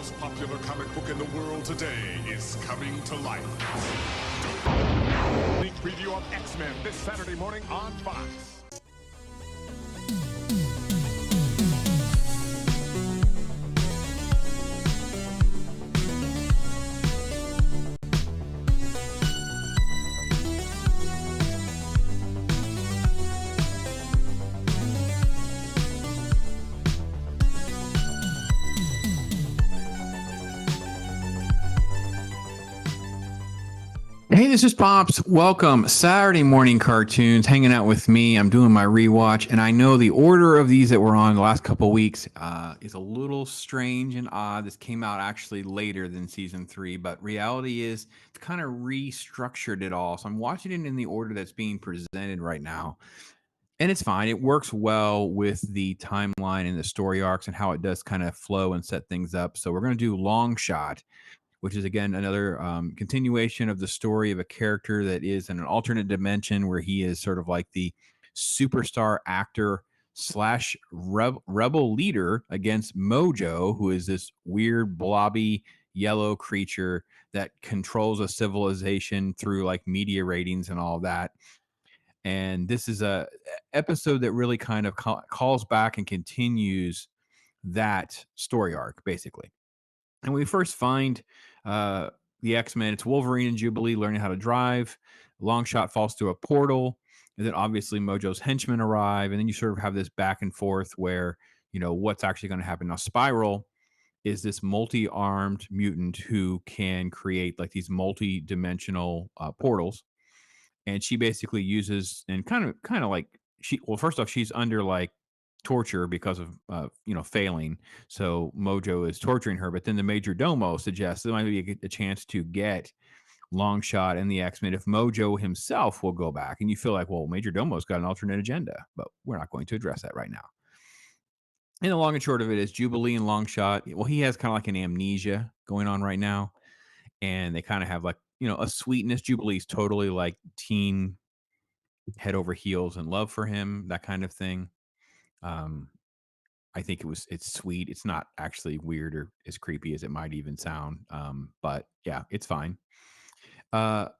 most popular comic book in the world today is coming to life. Sneak preview of X-Men this Saturday morning on Fox. Hey, this is Pops. Welcome. Saturday morning cartoons, hanging out with me. I'm doing my rewatch, and I know the order of these that we're on the last couple of weeks is a little strange and odd. This came out actually later than season 3, but reality is it's kind of restructured it all. So I'm watching it in the order that's being presented right now. And it's fine. It works well with the timeline and the story arcs and how it does kind of flow and set things up. So we're going to do Longshot, which is again another continuation of the story of a character that is in an alternate dimension where he is sort of like the superstar actor slash rebel leader against Mojo, who is this weird blobby yellow creature that controls a civilization through like media ratings and all that. And this is a episode that really kind of calls back and continues that story arc basically. And we first find the X-Men. It's Wolverine and Jubilee learning how to drive. Longshot falls through a portal, and then obviously Mojo's henchmen arrive, and then you sort of have this back and forth where what's actually going to happen. Now, Spiral is this multi-armed mutant who can create like these multi-dimensional portals, and she basically uses and kind of like first off, she's under like torture because of failing, so Mojo is torturing her, but then the major domo suggests there might be a chance to get Longshot and the X-Men if Mojo himself will go back, and you feel like, well, major domo's got an alternate agenda, but we're not going to address that right now. And the long and short of it is Jubilee and Longshot, well, he has kind of like an amnesia going on right now, and they kind of have like a sweetness. Jubilee's totally like teen head over heels in love for him, that kind of thing. I think it's sweet. It's not actually weird or as creepy as it might even sound. But yeah, it's fine. And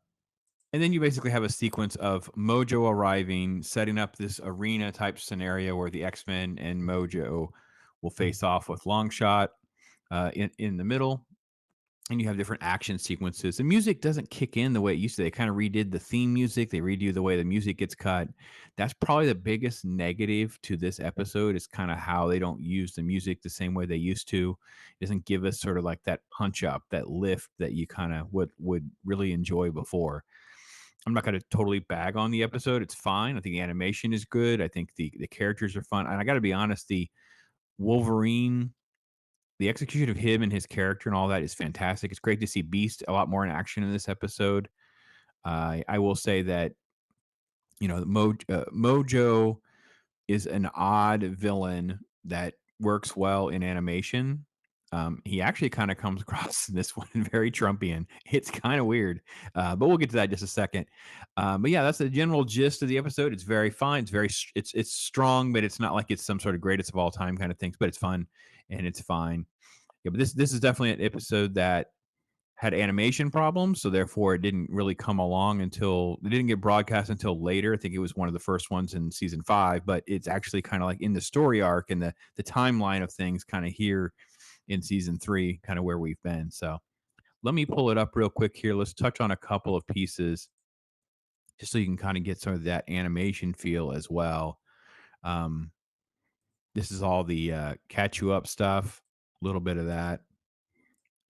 then you basically have a sequence of Mojo arriving, setting up this arena type scenario where the X-Men and Mojo will face off with Longshot in the middle. And you have different action sequences. The music doesn't kick in the way it used to. They kind of redid the theme music. They redo the way the music gets cut. That's probably the biggest negative to this episode is kind of how they don't use the music the same way they used to. It doesn't give us sort of like that punch up, that lift that you kind of would really enjoy before. I'm not going to totally bag on the episode. It's fine. I think the animation is good. I think the characters are fun. And I got to be honest, the Wolverine, the execution of him and his character and all that is fantastic. It's great to see Beast a lot more in action in this episode. I will say that Mojo is an odd villain that works well in animation. He actually kind of comes across in this one very Trumpian. It's kind of weird, but we'll get to that in just a second. But yeah, that's the general gist of the episode. It's very fine. It's strong, but it's not like it's some sort of greatest of all time kind of things. But it's fun and it's fine. Yeah, but this is definitely an episode that had animation problems, so therefore it didn't really come along until it didn't get broadcast until later. I think it was one of the first ones in season 5, but it's actually kind of like in the story arc and the timeline of things kind of here in season 3, kind of where we've been. So let me pull it up real quick here. Let's touch on a couple of pieces just so you can kind of get some of that animation feel as well. This is all the catch you up stuff, a little bit of that.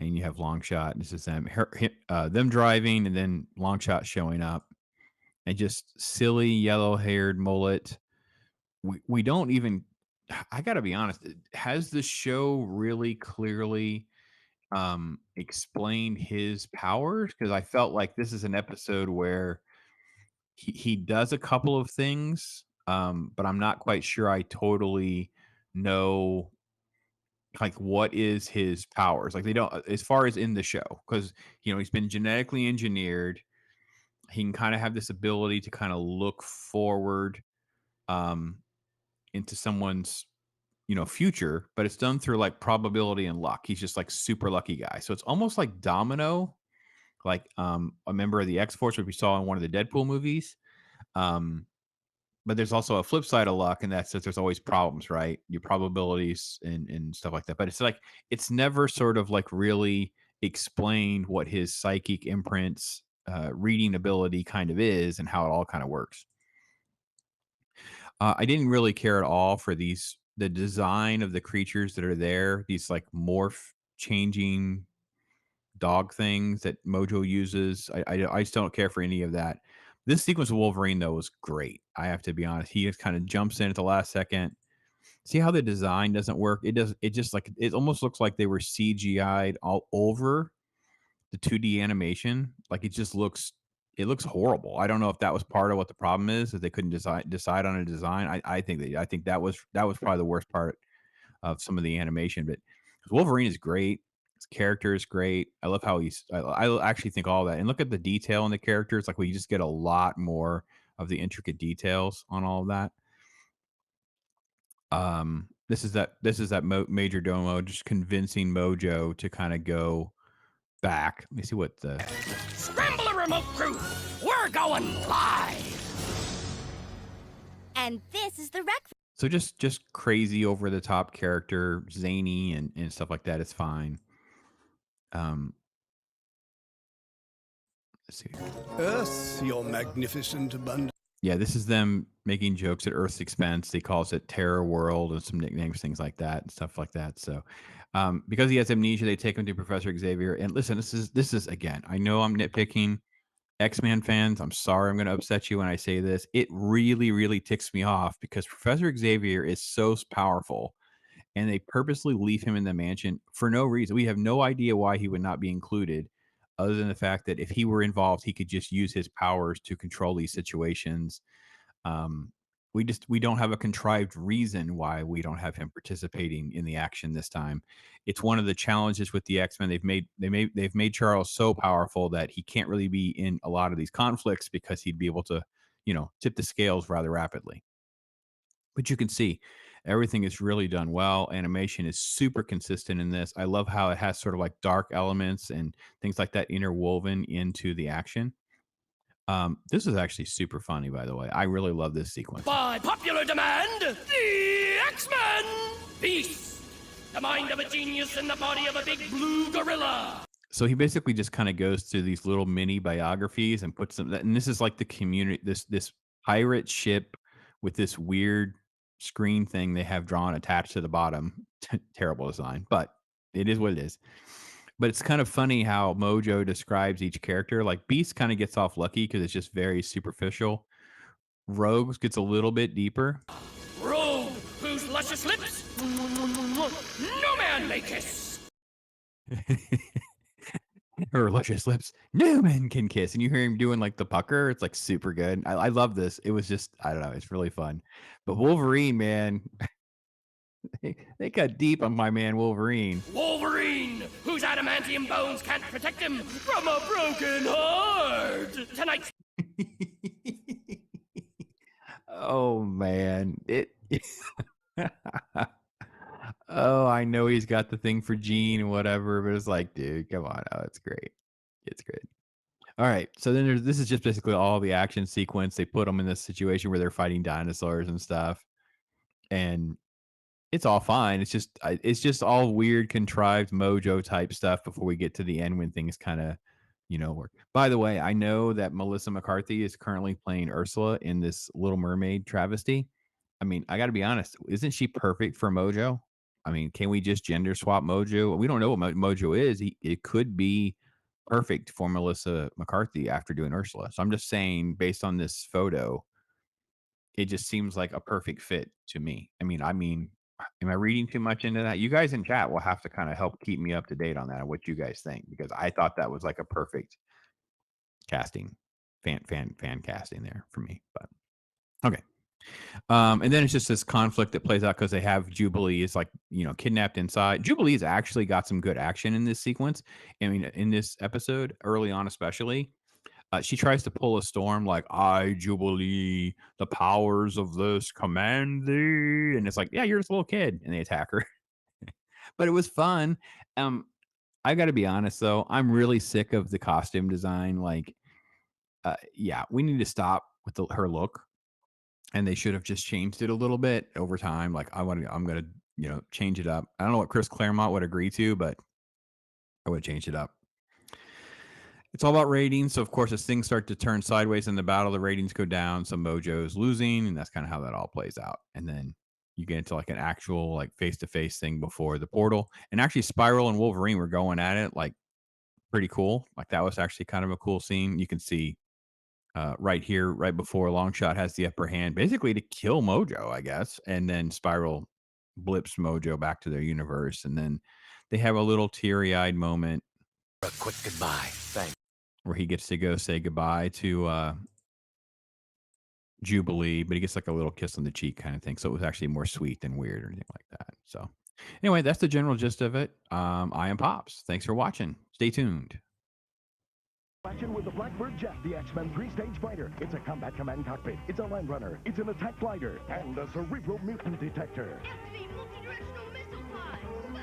And you have Longshot. This is them driving, and then Longshot showing up, and just silly yellow-haired mullet. We don't even. I got to be honest. Has the show really clearly explained his powers? Because I felt like this is an episode where he does a couple of things, but I'm not quite sure I totally know like what is his powers. Like they don't, as far as in the show, because he's been genetically engineered. He can kind of have this ability to kind of look forward into someone's future, but it's done through like probability and luck. He's just like super lucky guy. So it's almost like Domino, like a member of the X-Force, which we saw in one of the Deadpool movies. Um, but there's also a flip side of luck, and that's that there's always problems, right? Your probabilities and stuff like that. But it's like it's never sort of like really explained what his psychic imprints, reading ability kind of is, and how it all kind of works. I didn't really care at all for the design of the creatures that are there. These like morph changing dog things that Mojo uses. I just don't care for any of that. This sequence of Wolverine though was great. I have to be honest. He just kind of jumps in at the last second. See how the design doesn't work? It does. It just like it almost looks like they were CGI'd all over the 2D animation. Like it looks horrible. I don't know if that was part of what the problem is, that they couldn't decide on a design. I think that was probably the worst part of some of the animation. But Wolverine is great. His character is great. I love how I actually think all that. And look at the detail in the characters. Like we just get a lot more of the intricate details on all of that. This is that major domo just convincing Mojo to kind of go back. Let me see what the Scramble a remote crew! We're going live! And this is the rec. so just crazy over the top character, zany and stuff like that. It's fine. Let's see. Earth, your magnificent abundance. Yeah, this is them making jokes at Earth's expense. They calls it Terror World and some nicknames, things like that, and stuff like that. So, because he has amnesia, they take him to Professor Xavier. And listen, this is again. I know I'm nitpicking. X-Men fans, I'm sorry, I'm going to upset you when I say this. It really, really ticks me off because Professor Xavier is so powerful, and they purposely leave him in the mansion for no reason. We have no idea why he would not be included, other than the fact that if he were involved, he could just use his powers to control these situations. um, we don't have a contrived reason why we don't have him participating in the action this time. It's one of the challenges with the X-Men. They've made Charles so powerful that he can't really be in a lot of these conflicts because he'd be able to, tip the scales rather rapidly. But you can see everything is really done well. Animation is super consistent in this. I love how it has sort of like dark elements and things like that interwoven into the action. This is actually super funny, by the way. I really love this sequence. By popular demand, the X-Men! Peace! The mind of a genius in the body of a big blue gorilla! So he basically just kind of goes through these little mini biographies and puts them. And this is like the community, this pirate ship with this weird screen thing they have drawn attached to the bottom. Terrible design, but it is what it is. But it's kind of funny how Mojo describes each character. Like Beast kind of gets off lucky because it's just very superficial. Rogues gets a little bit deeper. Rogue, whose luscious lips no man may kiss! Her luscious lips, no man can kiss. And you hear him doing like the pucker. It's like super good. I love this. It was just, I don't know, it's really fun. But Wolverine, man, they got deep on my man Wolverine. Wolverine, whose adamantium bones can't protect him from a broken heart! Tonight's Oh man, oh, I know he's got the thing for Jean and whatever, but it's like, dude, come on. Oh, it's great. It's great. All right. So then this is just basically all the action sequence. They put them in this situation where they're fighting dinosaurs and stuff. And it's all fine. It's just all weird, contrived Mojo type stuff before we get to the end when things kind of, work. By the way, I know that Melissa McCarthy is currently playing Ursula in this Little Mermaid travesty. I mean, I got to be honest. Isn't she perfect for Mojo? I mean, can we just gender swap Mojo? We don't know what Mojo is. It could be perfect for Melissa McCarthy after doing Ursula. So I'm just saying, based on this photo, it just seems like a perfect fit to me. I mean, am I reading too much into that? You guys in chat will have to kind of help keep me up to date on that and what you guys think, because I thought that was like a perfect casting, fan casting there for me. But okay. And then it's just this conflict that plays out because they have Jubilee is like, kidnapped inside. Jubilee's actually got some good action in this sequence. I mean, in this episode, early on, especially. She tries to pull a storm like, I, Jubilee, the powers of this command thee. And it's like, yeah, you're just a little kid. And they attack her. But it was fun. I got to be honest, though. I'm really sick of the costume design. Like, yeah, we need to stop with her look. And they should have just changed it a little bit over time. Like, I'm going to, change it up. I don't know what Chris Claremont would agree to, but I would change it up. It's all about ratings. So, of course, as things start to turn sideways in the battle, the ratings go down. So Mojo is losing, and that's kind of how that all plays out. And then you get into like an actual like face-to-face thing before the portal. And actually, Spiral and Wolverine were going at it like pretty cool. Like that was actually kind of a cool scene. You can see right here, right before Longshot has the upper hand, basically to kill Mojo, I guess. And then Spiral blips Mojo back to their universe. And then they have a little teary-eyed moment. A quick goodbye. Thanks. Where he gets to go say goodbye to Jubilee, but he gets like a little kiss on the cheek kind of thing. So it was actually more sweet than weird or anything like that. So anyway, that's the general gist of it. I am Pops. Thanks for watching. Stay tuned. Action with the Blackbird jet, the X-Men 3-stage fighter. It's a combat command cockpit. It's a line runner. It's an attack glider. And a cerebral mutant detector. Multi-directional missile pod. Fire 1,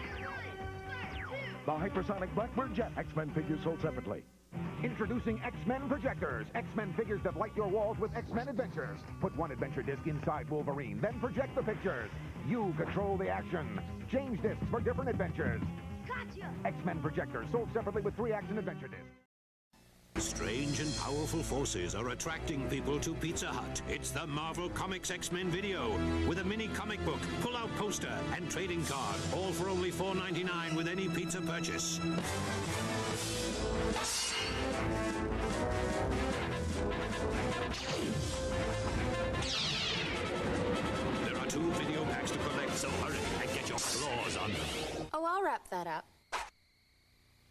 Fire 2. The hypersonic Blackbird jet. X-Men figures sold separately. Introducing X-Men Projectors. X-Men figures that light your walls with X-Men adventures. Put one adventure disc inside Wolverine, then project the pictures. You control the action. Change discs for different adventures. Gotcha. X-Men Projectors, sold separately with 3 action adventure discs. Strange and powerful forces are attracting people to Pizza Hut. It's the Marvel Comics X-Men video with a mini comic book, pull-out poster, and trading card, all for only $4.99 with any pizza purchase. There are 2 video packs to collect, so hurry and get your claws on them. Oh, I'll wrap that up.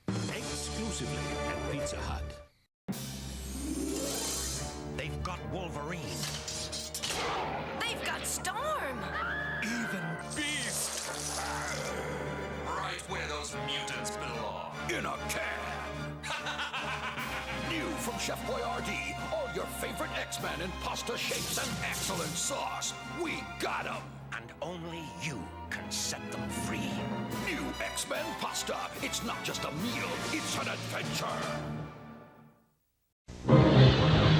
Exclusively at Pizza Hut. They've got Wolverine. They've got Storm! Even Beast. Right where those mutants belong. In a can. New from Chef Boyardee. All your favorite X-Men in pasta shapes and excellent sauce. We got 'em. And only you can set them free. New X-Men pasta. It's not just a meal, it's an adventure.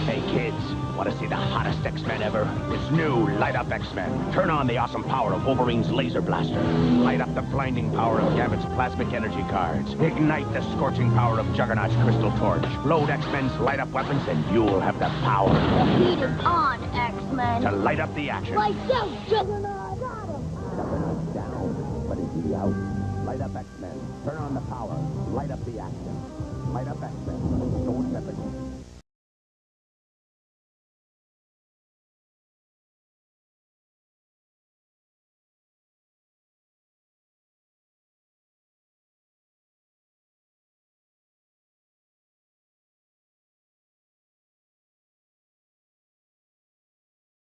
Hey kids, want to see the hottest X-Men ever? It's new Light Up X-Men. Turn on the awesome power of Wolverine's laser blaster. Light up the blinding power of Gambit's plasmic energy cards. Ignite the scorching power of Juggernaut's crystal torch. Load X-Men's light up weapons and you'll have the power. The heat is on, X-Men. To light up the action. Lights out, Juggernaut. Got him. Juggernaut's down, but is he out? Light Up X-Men. Turn on the power. Light up the action. Light Up X-Men. Sold separately.